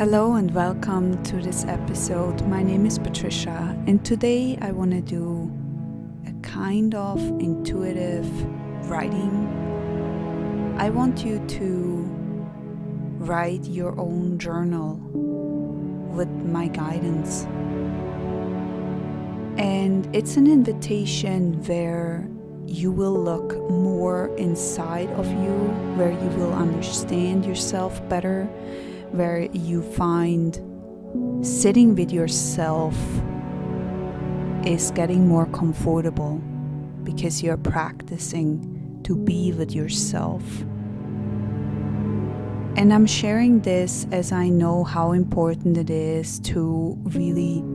Hello and welcome to this episode. My name is Patricia, and today I want to do a kind of intuitive writing. I want you to write your own journal with my guidance. And it's an invitation where you will look more inside of you, where you will understand yourself better, where you find sitting with yourself is getting more comfortable because you're practicing to be with yourself. And I'm sharing this as I know how important it is to really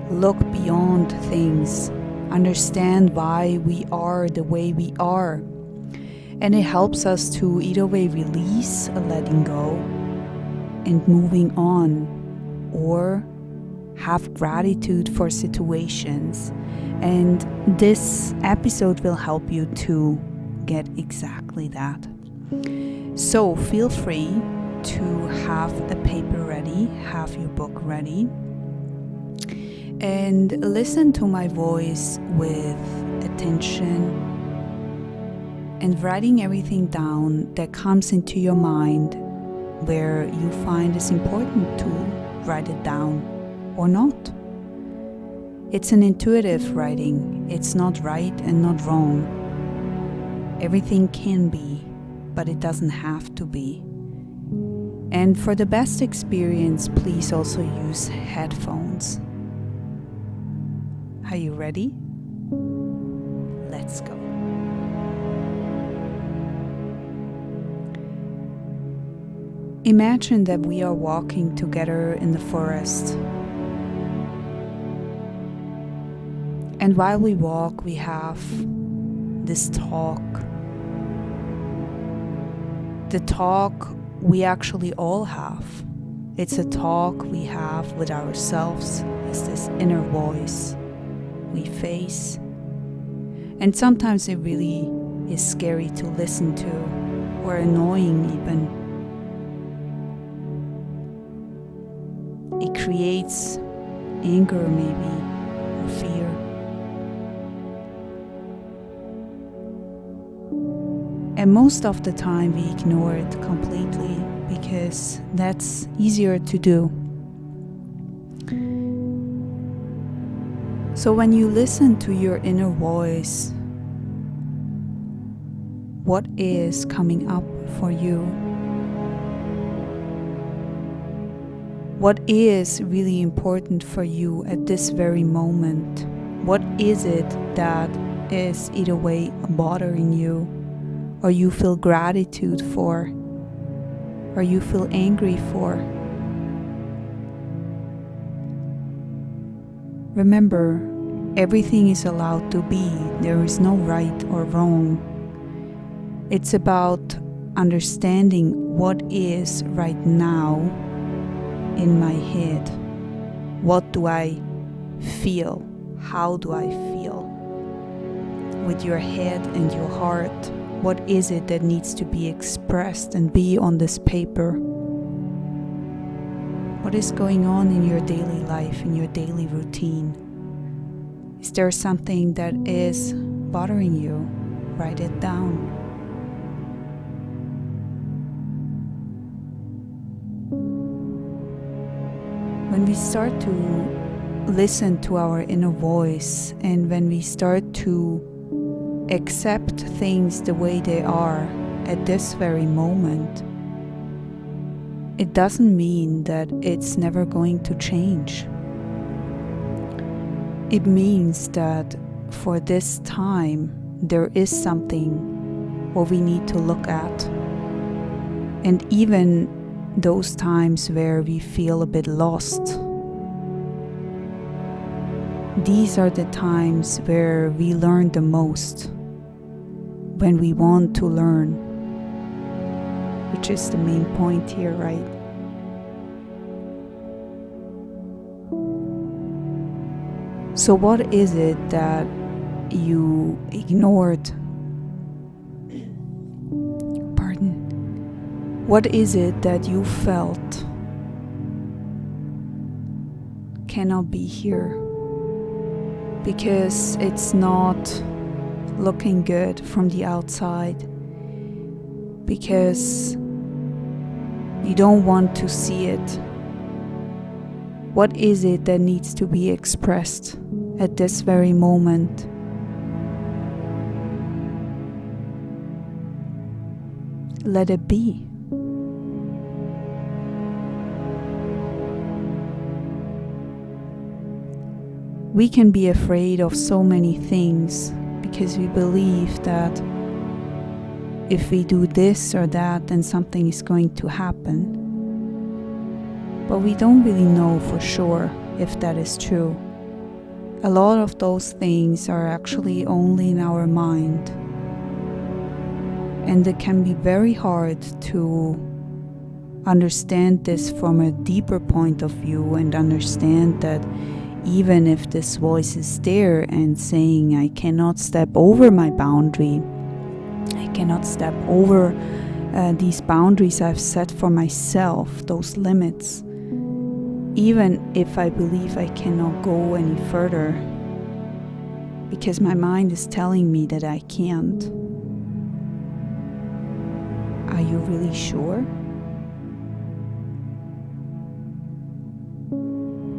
look beyond things, understand why we are the way we are. And it helps us to either way release a letting go and moving on, or have gratitude for situations. And this episode will help you to get exactly that. So feel free to have a paper ready, have your book ready, and listen to my voice with attention and writing everything down that comes into your mind where you find it's important to write it down or not. It's an intuitive writing. It's not right and not wrong. Everything can be, but it doesn't have to be. And for the best experience, please also use headphones. Are you ready? Let's go. Imagine that we are walking together in the forest. And while we walk, we have this talk. The talk we actually all have. It's a talk we have with ourselves. It's this inner voice we face. And sometimes it really is scary to listen to, or annoying even. It creates anger maybe, or fear. And most of the time we ignore it completely because that's easier to do. So when you listen to your inner voice, what is coming up for you? What is really important for you at this very moment? What is it that is either way bothering you, or you feel gratitude for, or you feel angry for? Remember, everything is allowed to be. There is no right or wrong. It's about understanding what is right now in my head. What do I feel? How do I feel? With your head and your heart, what is it that needs to be expressed and be on this paper? What is going on in your daily life, in your daily routine? Is there something that is bothering you? Write it down. When we start to listen to our inner voice, and when we start to accept things the way they are at this very moment, it doesn't mean that it's never going to change. It means that for this time, there is something what we need to look at. And even those times where we feel a bit lost, these are the times where we learn the most, when we want to learn, which is the main point here, right? So what is it that you ignored? What is it that you felt cannot be here because it's not looking good from the outside, because you don't want to see it. What is it that needs to be expressed at this very moment? Let it be. We can be afraid of so many things because we believe that if we do this or that, then something is going to happen. But we don't really know for sure if that is true. A lot of those things are actually only in our mind. And it can be very hard to understand this from a deeper point of view and understand that even if this voice is there and saying, I cannot step over my boundary, I cannot step over these boundaries I've set for myself, those limits, even if I believe I cannot go any further, because my mind is telling me that I can't. Are you really sure?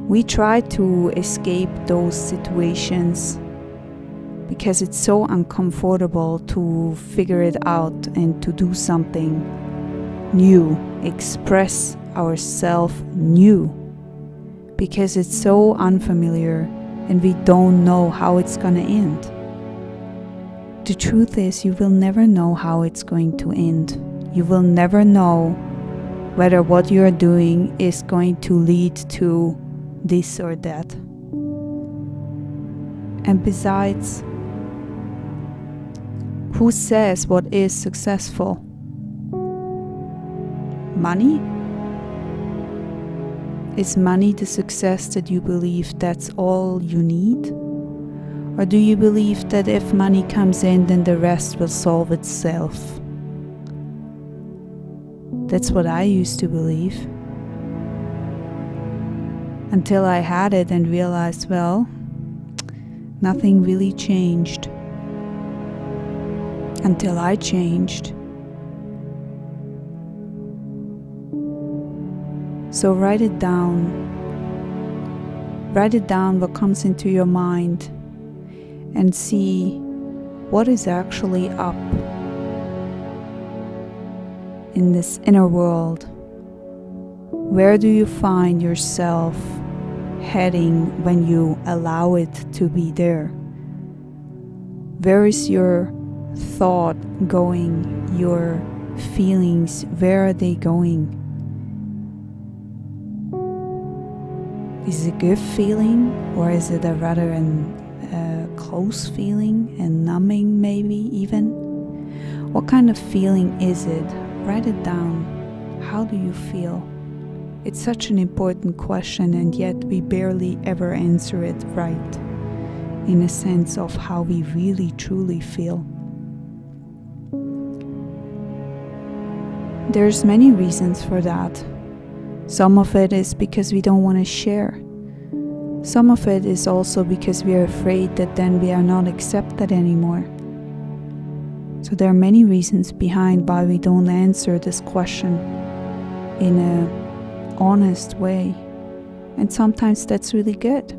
We try to escape those situations because it's so uncomfortable to figure it out and to do something new, express ourselves new, because it's so unfamiliar and we don't know how it's gonna end. The truth is, you will never know how it's going to end. You will never know whether what you are doing is going to lead to this or that. And besides, who says what is successful? Money? Is money the success that you believe that's all you need? Or do you believe that if money comes in, then the rest will solve itself? That's what I used to believe. Until I had it and realized, well, nothing really changed. Until I changed. So write it down. Write it down what comes into your mind and see what is actually up in this inner world. Where do you find yourself heading when you allow it to be there? Where is your thought going? Your feelings, where are they going? Is it a good feeling, or is it a rather close feeling and numbing maybe even? What kind of feeling is it? Write it down. How do you feel? It's such an important question, and yet we barely ever answer it right, in a sense of how we really truly feel. There's many reasons for that. Some of it is because we don't want to share. Some of it is also because we are afraid that then we are not accepted anymore. So there are many reasons behind why we don't answer this question in an honest way. And sometimes that's really good.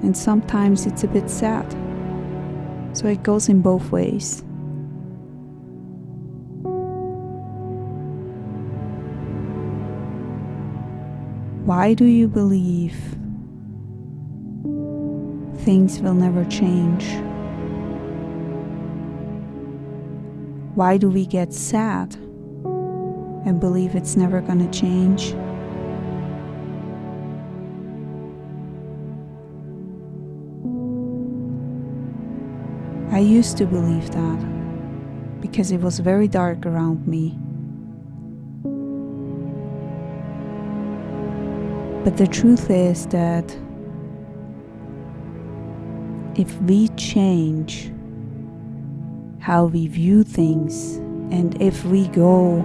And sometimes it's a bit sad. So it goes in both ways. Why do you believe things will never change? Why do we get sad and believe it's never going to change? I used to believe that because it was very dark around me. But the truth is that if we change how we view things, and if we go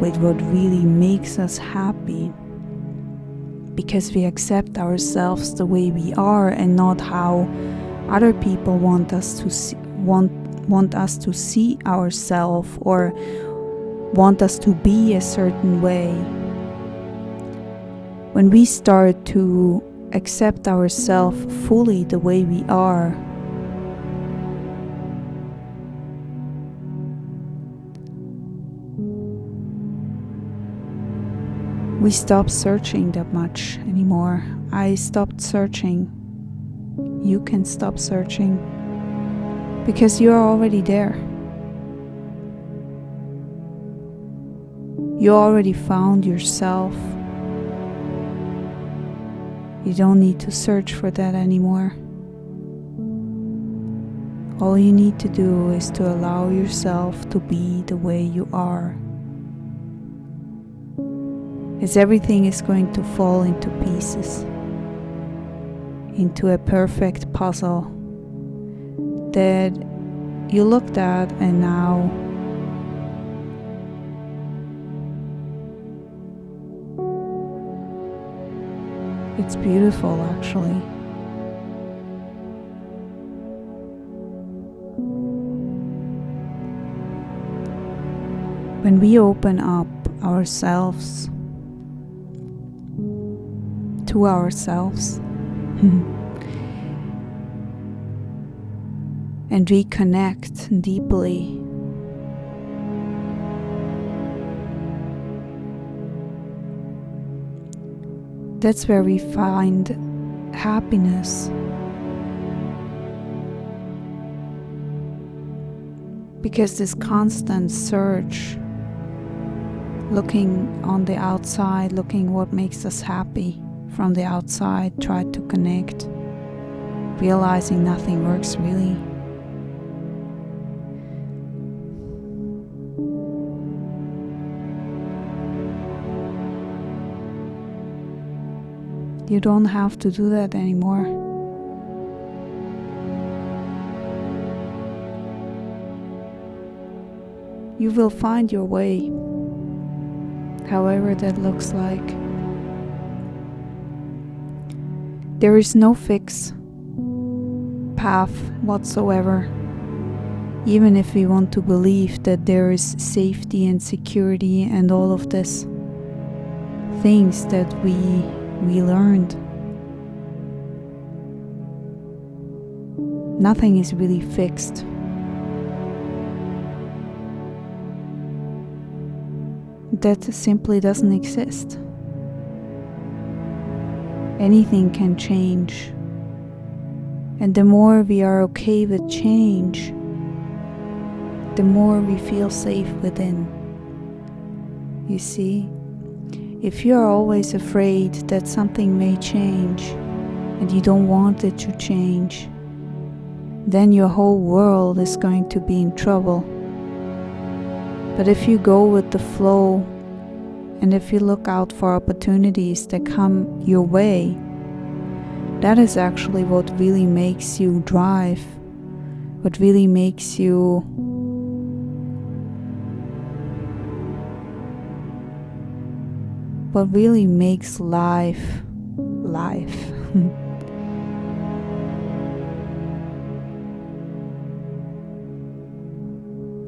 with what really makes us happy, because we accept ourselves the way we are and not how other people want us to see ourselves or want us to be a certain way. When we start to accept ourselves fully the way we are, we stop searching that much anymore. I stopped searching. You can stop searching because you are already there. You already found yourself. You don't need to search for that anymore. All you need to do is to allow yourself to be the way you are. As everything is going to fall into pieces, into a perfect puzzle that you looked at and now it's beautiful actually. When we open up ourselves to ourselves and reconnect deeply, that's where we find happiness. Because this constant search, looking on the outside, looking what makes us happy from the outside, try to connect, realizing nothing works really. You don't have to do that anymore. You will find your way, however that looks like. There is no fixed path whatsoever, even if we want to believe that there is safety and security and all of this things that we learned. Nothing is really fixed. That simply doesn't exist. Anything can change. And the more we are okay with change, the more we feel safe within. You see? If you are always afraid that something may change and you don't want it to change, then your whole world is going to be in trouble. But if you go with the flow and if you look out for opportunities that come your way, that is actually what really makes you drive, what really makes you what really makes life.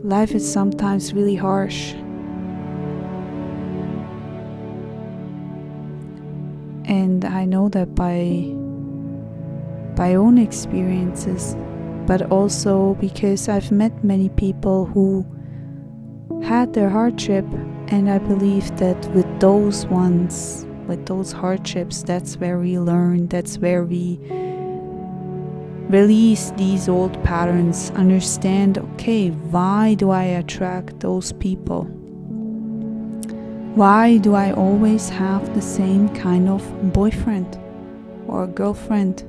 Life is sometimes really harsh. And I know that by own experiences, but also because I've met many people who had their hardship, and I believe that with those hardships, that's where we learn, that's where we release these old patterns, understand, okay, why do I attract those people? Why do I always have the same kind of boyfriend or girlfriend?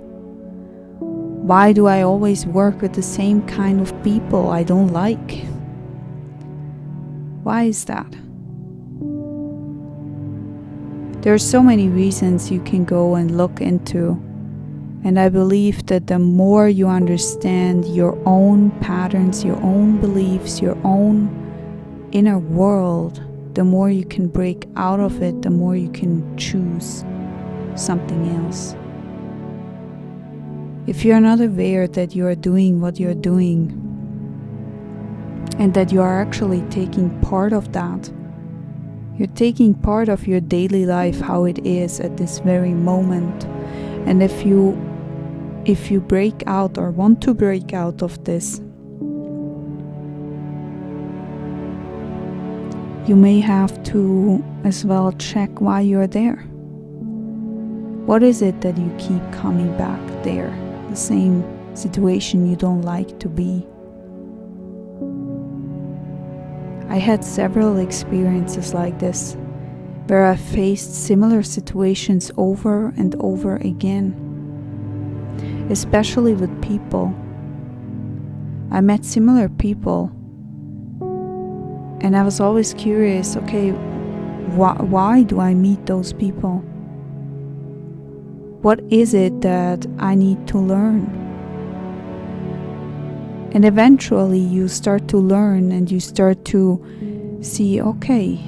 Why do I always work with the same kind of people I don't like? Why is that? There are so many reasons you can go and look into. And I believe that the more you understand your own patterns, your own beliefs, your own inner world, the more you can break out of it, the more you can choose something else. If you're not aware that you are doing what you're doing and that you are actually taking part of that, you're taking part of your daily life, how it is at this very moment. And if you break out or want to break out of this, you may have to as well check why you're there. What is it that you keep coming back there? The same situation you don't like to be. I had several experiences like this, where I faced similar situations over and over again, especially with people. I met similar people, and I was always curious, okay, why do I meet those people? What is it that I need to learn? And eventually you start to learn and you start to see, okay,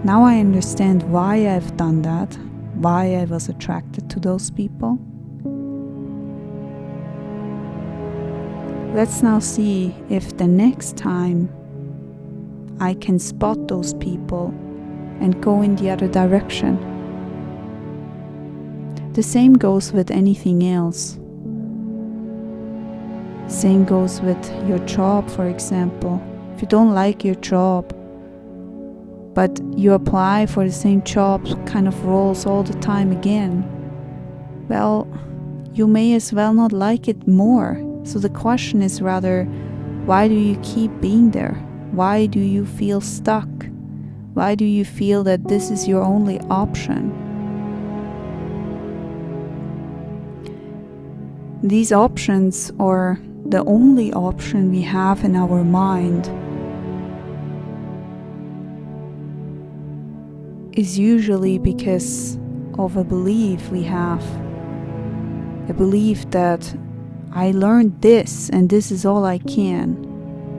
now I understand why I've done that, why I was attracted to those people. Let's now see if the next time I can spot those people and go in the other direction. The same goes with anything else. Same goes with your job, for example. If you don't like your job, but you apply for the same job kind of roles all the time again, well, you may as well not like it more. So the question is rather, why do you keep being there? Why do you feel stuck? Why do you feel that this is your only option? These options are the only option we have in our mind is usually because of a belief we have. A belief that I learned this and this is all I can.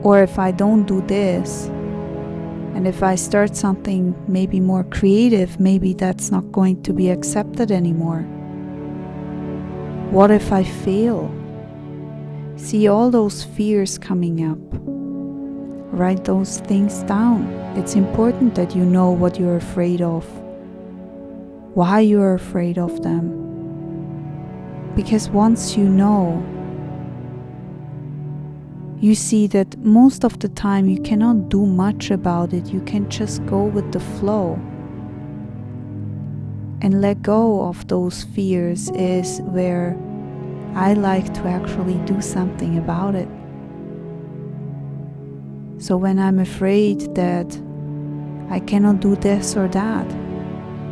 Or if I don't do this, and if I start something maybe more creative, maybe that's not going to be accepted anymore. What if I fail? See all those fears coming up. Write those things down. It's important that you know what you're afraid of, why you're afraid of them. Because once you know, you see that most of the time you cannot do much about it. You can just go with the flow. And let go of those fears is where I like to actually do something about it. So when I'm afraid that I cannot do this or that,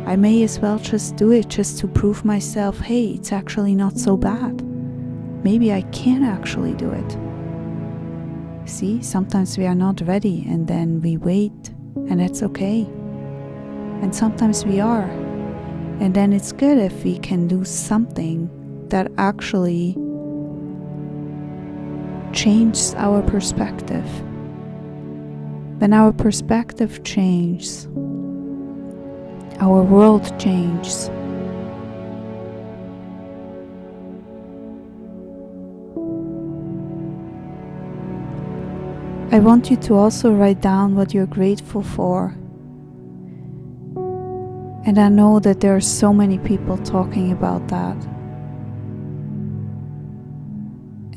I may as well just do it just to prove myself, hey, it's actually not so bad. Maybe I can actually do it. See, sometimes we are not ready and then we wait, and that's okay. And sometimes we are. And then it's good if we can do something that actually changes our perspective. When our perspective changes, our world changes. I want you to also write down what you're grateful for. And I know that there are so many people talking about that.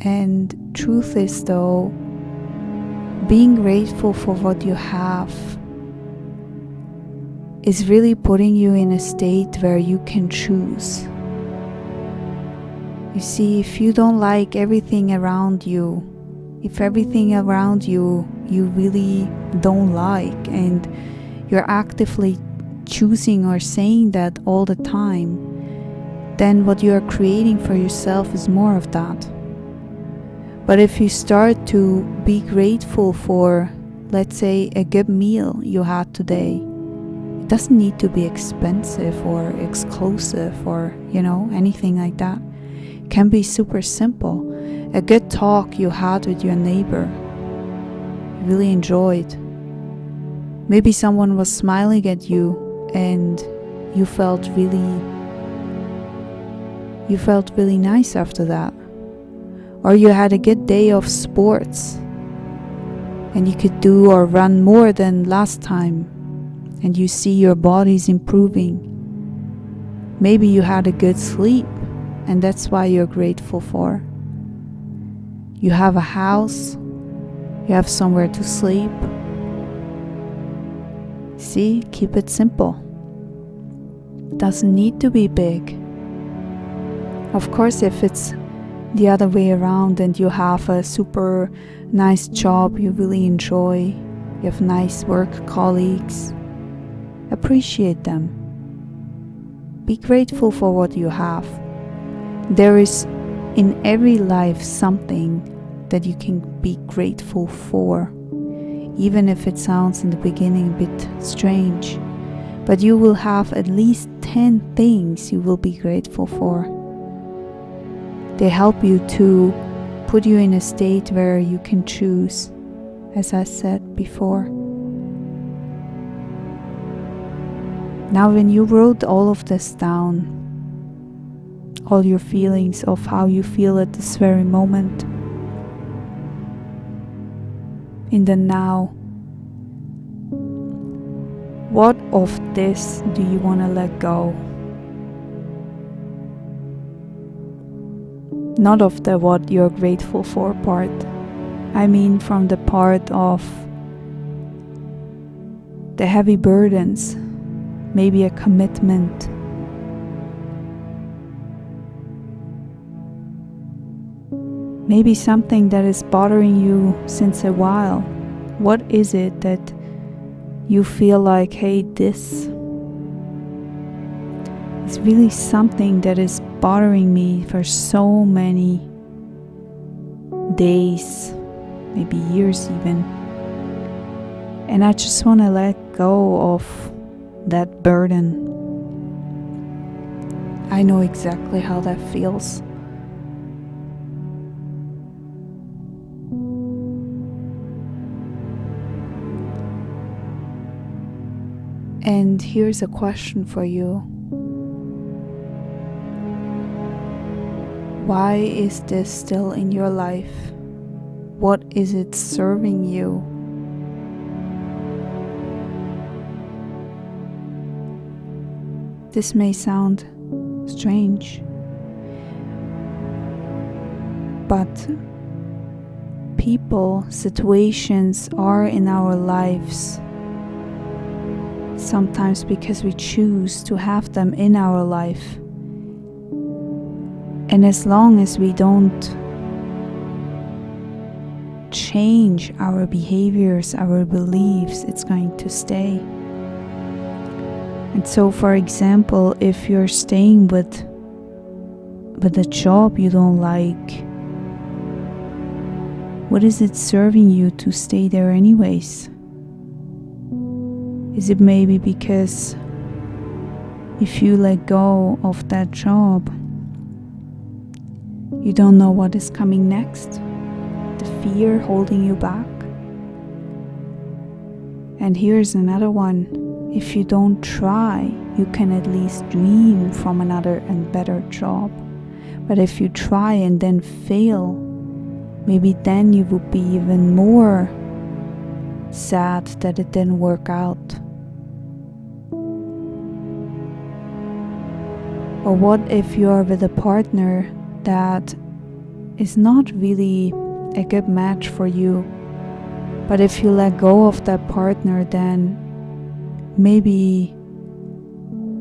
And truth is though, being grateful for what you have is really putting you in a state where you can choose. You see, if you don't like everything around you, if everything around you really don't like, and you're actively choosing or saying that all the time, then what you are creating for yourself is more of that. But if you start to be grateful for, let's say, a good meal you had today, it doesn't need to be expensive or exclusive or, anything like that. It can be super simple. A good talk you had with your neighbor, you really enjoyed. Maybe someone was smiling at you and you felt really you felt really nice after that. Or you had a good day of sports and you could do or run more than last time and you see your body's improving. Maybe you had a good sleep and that's why you're grateful for. You have a house, you have somewhere to sleep. See, keep it simple. Doesn't need to be big. Of course, if it's the other way around and you have a super nice job you really enjoy, you have nice work colleagues, appreciate them. Be grateful for what you have. There is in every life something that you can be grateful for, even if it sounds in the beginning a bit strange, but you will have at least 10 things you will be grateful for. They help you to put you in a state where you can choose, as I said before. Now, when you wrote all of this down, all your feelings of how you feel at this very moment, in the now, what of this do you want to let go? Not of the what you're grateful for part. I mean from the part of the heavy burdens, maybe a commitment. Maybe something that is bothering you since a while. What is it that you feel like, hey, this is really something that is bothering me for so many days, maybe years even. And I just want to let go of that burden. I know exactly how that feels. And here's a question for you. Why is this still in your life? What is it serving you? This may sound strange, but people, situations are in our lives sometimes because we choose to have them in our life. And as long as we don't change our behaviors, our beliefs, it's going to stay. And so, for example, if you're staying with a job you don't like, what is it serving you to stay there anyways? Is it maybe because if you let go of that job, you don't know what is coming next? The fear holding you back? And here's another one. If you don't try, you can at least dream from another and better job. But if you try and then fail, maybe then you would be even more sad that it didn't work out. Or what if you are with a partner that is not really a good match for you, but if you let go of that partner, then maybe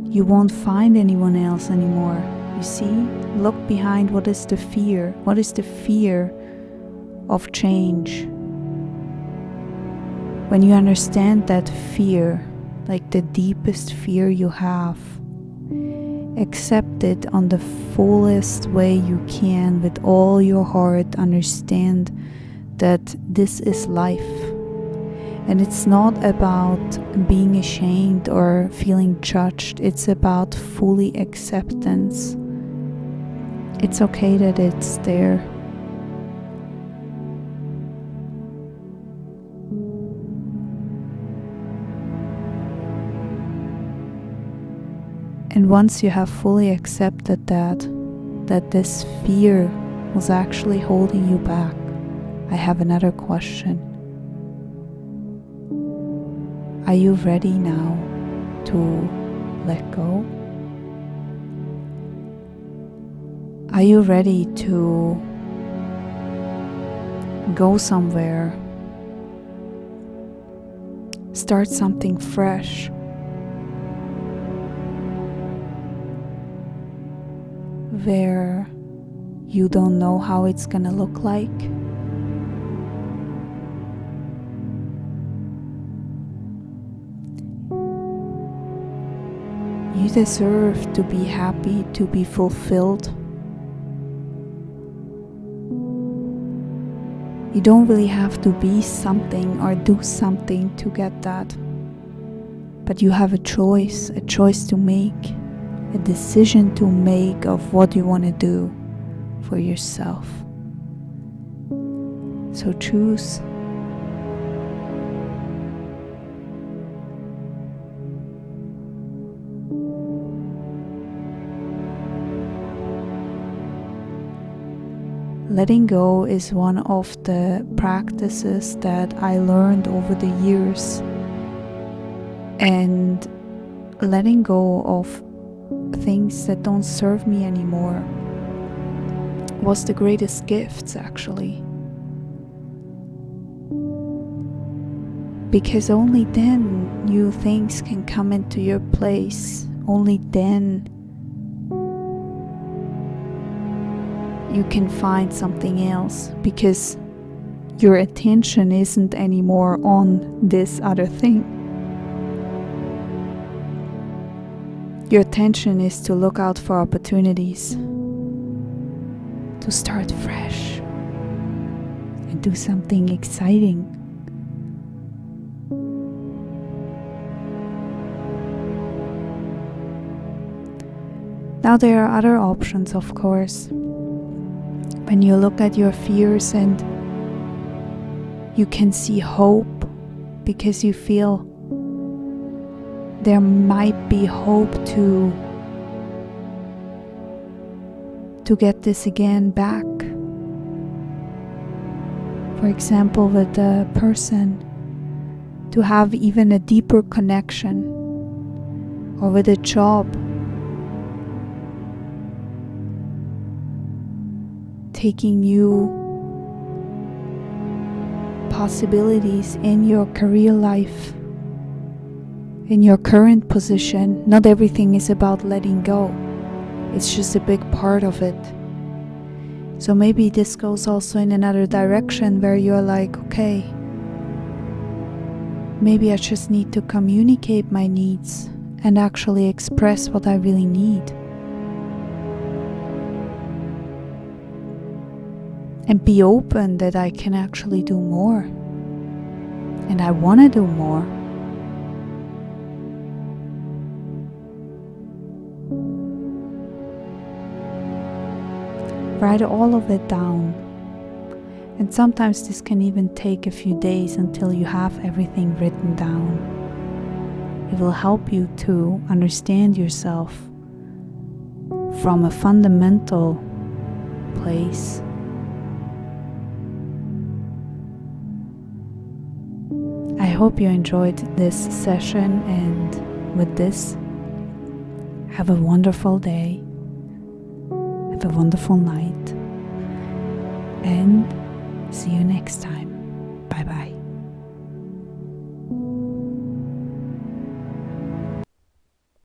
you won't find anyone else anymore. You see, look behind what is the fear. What is the fear of change? When you understand that fear, like the deepest fear you have, accept it on the fullest way you can with all your heart. Understand that this is life. And it's not about being ashamed or feeling judged. It's about fully acceptance. It's okay that it's there. And once you have fully accepted that, that this fear was actually holding you back, I have another question. Are you ready now to let go? Are you ready to go somewhere, start something fresh, where you don't know how it's gonna look like? You deserve to be happy, to be fulfilled. You don't really have to be something or do something to get that. But you have a choice to make, a decision to make of what you want to do for yourself. So choose. Letting go is one of the practices that I learned over the years. And letting go of things that don't serve me anymore was the greatest gift, actually. Because only then new things can come into your place. Only then you can find something else, because your attention isn't anymore on this other thing. Your attention is to look out for opportunities, to start fresh and do something exciting. Now there are other options, of course. When you look at your fears and you can see hope, because you feel there might be hope to get this again back. For example, with a person, to have even a deeper connection, or with a job, taking new possibilities in your career life, in your current position. Not everything is about letting go. It's just a big part of it. So maybe this goes also in another direction where you're like, okay, maybe I just need to communicate my needs and actually express what I really need. And be open that I can actually do more. And I want to do more. Write all of it down. And sometimes this can even take a few days until you have everything written down. It will help you to understand yourself from a fundamental place. I hope you enjoyed this session, and with this, have a wonderful day, have a wonderful night, and see you next time. Bye bye.